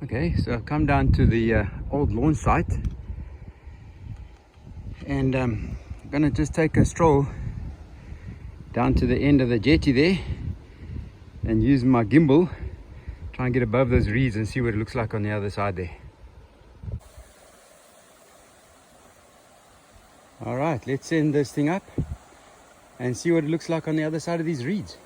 Okay, so I've come down to the old launch site, and I'm gonna just take a stroll down to the end of the jetty there and use my gimbal, try and get above those reeds and see what it looks like on the other side there. All right, let's send this thing up and see what it looks like on the other side of these reeds.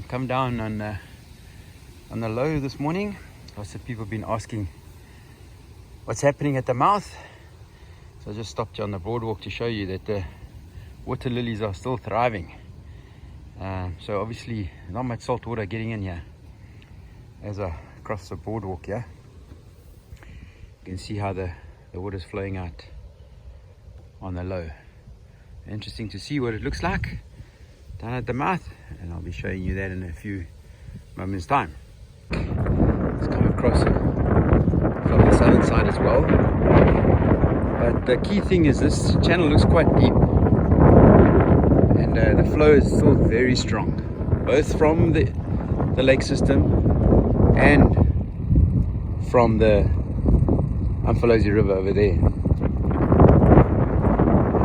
Come down on the low this morning. Lots of people have been asking what's happening at the mouth, so I just stopped you on the boardwalk to show you that the water lilies are still thriving. So obviously not much salt water getting in here as I cross the boardwalk here. You can see how the water's flowing out on the low. Interesting to see what it looks like down at the mouth, and I'll be showing you that in a few moments time. Let's come across from the southern side as well, but the key thing is this channel looks quite deep, and the flow is still very strong, both from the lake system and from the Umfolozi River over there.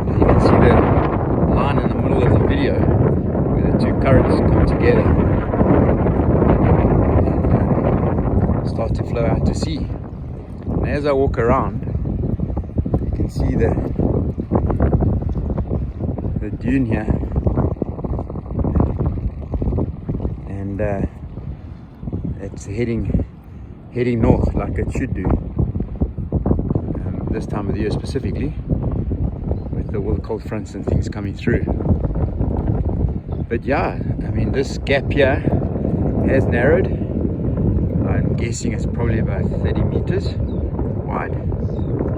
And you can see the line in the middle of the video, the two currents come together and start to flow out to sea. And as I walk around, you can see the dune here, and it's heading north like it should do this time of the year, specifically with all the cold fronts and things coming through. But yeah, I mean, this gap here has narrowed. I'm guessing it's probably about 30 meters wide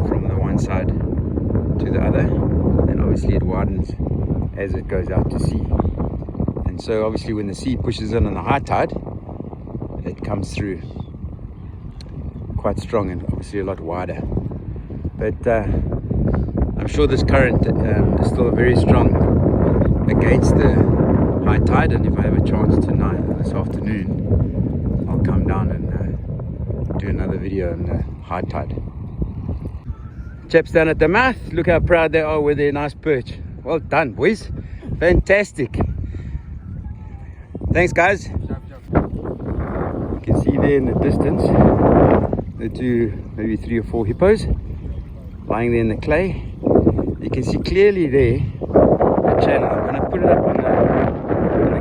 from the one side to the other, and obviously it widens as it goes out to sea. And so obviously when the sea pushes in on the high tide, it comes through quite strong and obviously a lot wider. But I'm sure this current is still very strong against the high tide, and if I have a chance tonight, this afternoon, I'll come down and do another video on the high tide. Chaps down at the mouth, look how proud they are with their nice perch. Well done, boys. Fantastic. Thanks, guys. You can see there in the distance the two, maybe 3 or 4 hippos lying there in the clay. You can see clearly there the channel. I'm going to put it up on the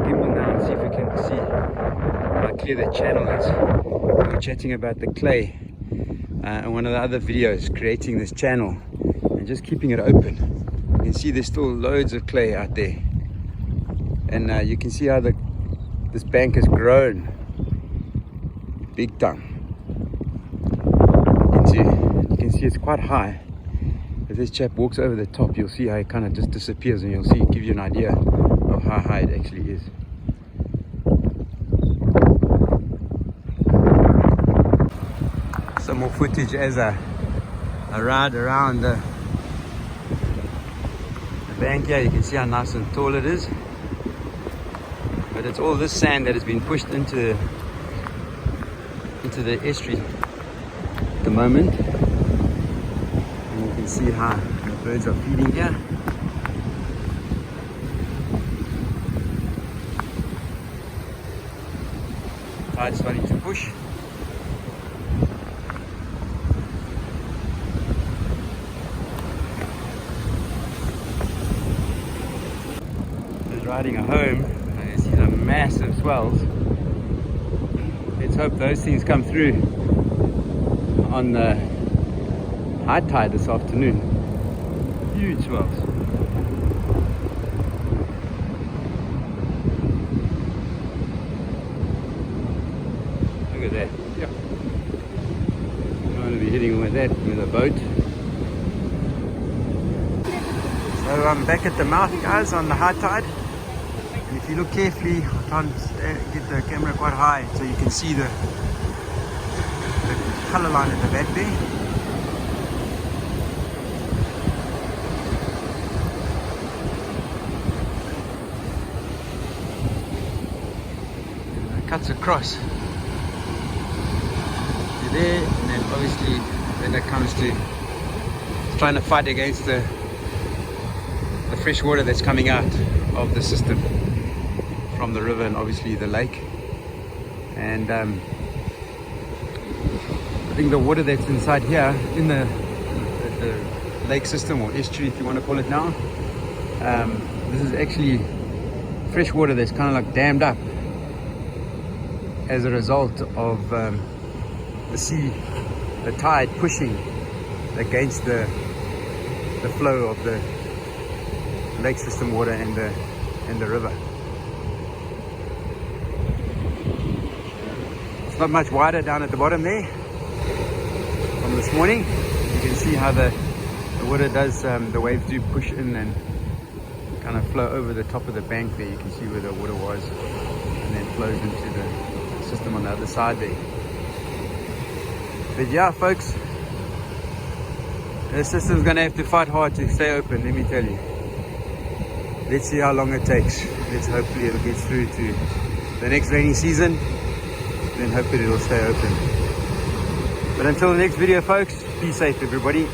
gimbal now and see if we can see how clear the channel is. We were chatting about the clay in one of the other videos, creating this channel and just keeping it open. You can see there's still loads of clay out there, and you can see how this bank has grown big time. You can see it's quite high. If this chap walks over the top, you'll see how it kind of just disappears, and you'll see, give you an idea of how high it actually is. some more footage as I ride around the bank here. You can see how nice and tall it is, but it's all this sand that has been pushed into the estuary at the moment. And you can see how the birds are feeding here. Tide's starting to push. Just riding home, and you see the massive swells. Let's hope those things come through on the high tide this afternoon. Huge swells. Look at that. Yeah. I'm going to be hitting with that with a boat. So I'm back at the mouth, guys, on the high tide. And if you look carefully, I can't get the camera quite high so you can see the color line at the back there. It cuts across to there, and then obviously when it comes to trying to fight against the fresh water that's coming out of the system from the river and obviously the lake. And I think the water that's inside here in the lake system, or estuary if you want to call it now, this is actually fresh water that's kind of like dammed up as a result of the tide pushing against the flow of the lake system water and the river. It's not much wider down at the bottom there from this morning. You can see how the water does, the waves do push in and kind of flow over the top of the bank there. You can see where the water was, and then flows into the system on the other side there. But yeah, folks, the system's going to have to fight hard to stay open, let me tell you. Let's see how long it takes. Let's hopefully it gets through to the next rainy season, then hopefully it'll stay open. But until the next video, folks, be safe everybody.